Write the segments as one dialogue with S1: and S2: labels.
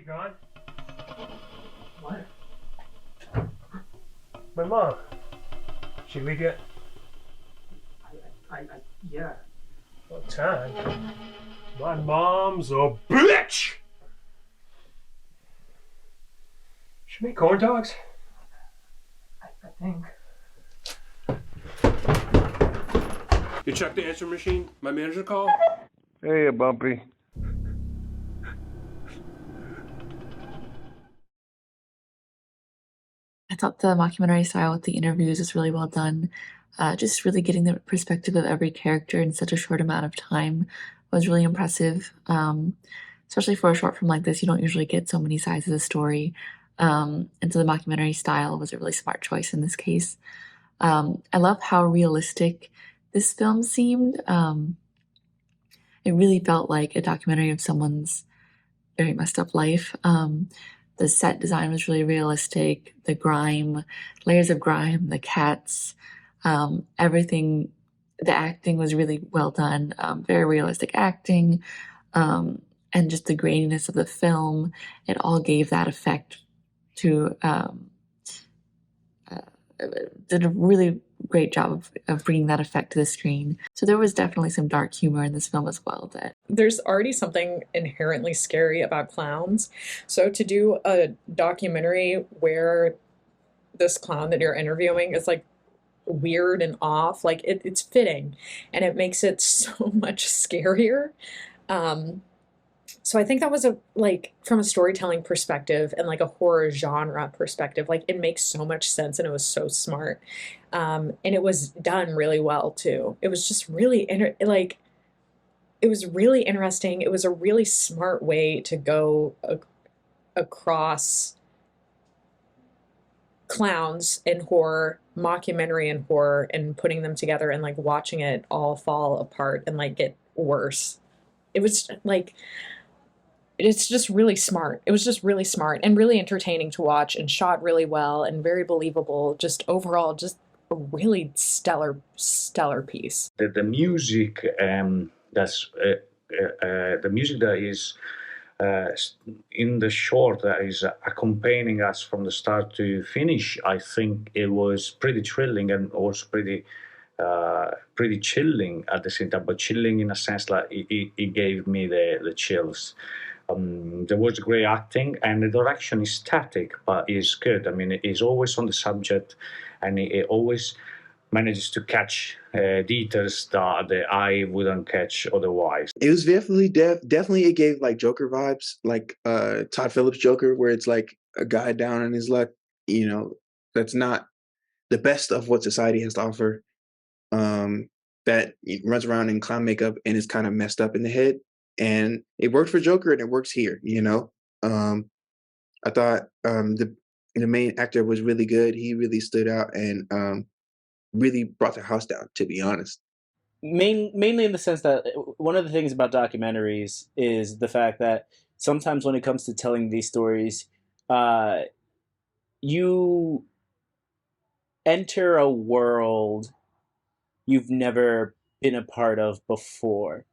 S1: She gone?
S2: What?
S1: My mom. She leave yet?
S2: Yeah.
S1: What time? My mom's a bitch! She make corn dogs?
S2: I think.
S1: You check the answer machine? My manager called?
S3: Hey, Bumpy.
S4: I thought the mockumentary style with the interviews was really well done. Just really getting the perspective of every character in such a short amount of time was really impressive. Especially for a short film like this, you don't usually get so many sides of the story. And so the mockumentary style was a really smart choice in this case. I love how realistic this film seemed. It really felt like a documentary of someone's very messed up life. The set design was really realistic. The grime, layers of grime, the cats, everything. The acting was really well done. Very realistic acting, and just the graininess of the film. It all gave that effect to. Did a really great job of bringing that effect to the screen. So there was definitely some dark humor in this film as well. That
S5: there's already something inherently scary about clowns. So to do a documentary where this clown that you're interviewing is like weird and off, like it's fitting, and it makes it so much scarier. So I think that was from a storytelling perspective and like a horror genre perspective, like it makes so much sense and it was so smart. And it was done really well too. It was just really it was really interesting. It was a really smart way to go across clowns and horror, mockumentary and horror, and putting them together and like watching it all fall apart and like get worse. It was like, it's just really smart. It was just really smart and really entertaining to watch and shot really well and very believable. Just overall, just a really stellar piece.
S6: The music that's the music that is in the short that is accompanying us from the start to finish, I think it was pretty thrilling and also pretty chilling at the same time, but chilling in a sense like it gave me the chills. There was great acting, and the direction is static, but it's good. I mean, it's always on the subject, and it always manages to catch details that the eye wouldn't catch otherwise.
S7: It was definitely it gave like Joker vibes, like Todd Phillips Joker, where it's like a guy down on his luck, you know, that's not the best of what society has to offer. That runs around in clown makeup and is kind of messed up in the head. And it worked for Joker and it works here, you know. I thought the main actor was really good. He really stood out and really brought the house down, to be honest.
S8: Mainly in the sense that one of the things about documentaries is the fact that sometimes when it comes to telling these stories, you enter a world you've never been a part of before.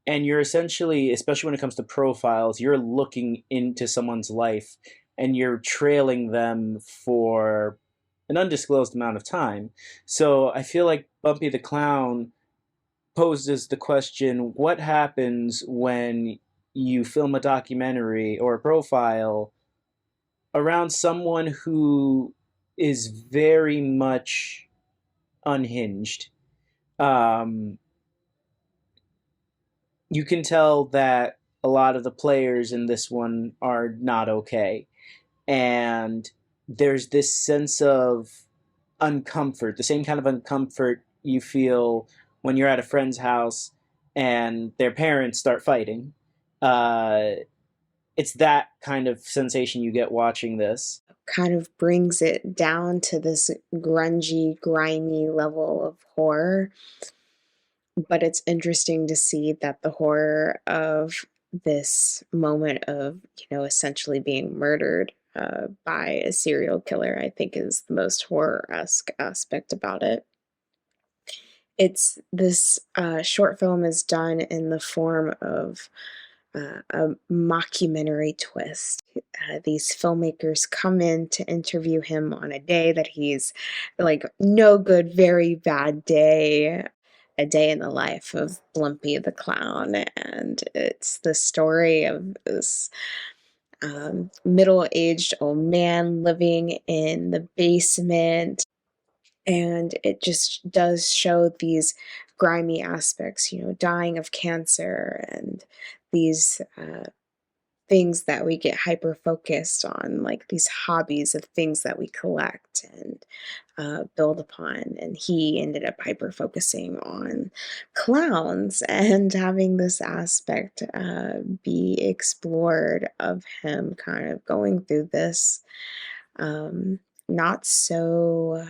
S8: And you're essentially, especially when it comes to profiles, you're looking into someone's life and you're trailing them for an undisclosed amount of time. So I feel like Bumpy the Clown poses the question, what happens when you film a documentary or a profile around someone who is very much unhinged? You can tell that a lot of the players in this one are not okay. And there's this sense of uncomfort, the same kind of uncomfort you feel when you're at a friend's house and their parents start fighting. It's that kind of sensation you get watching this.
S9: Kind of brings it down to this grungy, grimy level of horror. But it's interesting to see that the horror of this moment of, essentially being murdered by a serial killer, I think is the most horror-esque aspect about it. It's this short film is done in the form of a mockumentary twist. These filmmakers come in to interview him on a day that he's like no good, very bad day, a day in the life of Blumpy the Clown. And it's the story of this middle-aged old man living in the basement. And it just does show these grimy aspects, dying of cancer, and these things that we get hyper focused on, like these hobbies of things that we collect and build upon. And he ended up hyper focusing on clowns and having this aspect be explored of him kind of going through this not so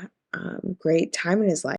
S9: great time in his life.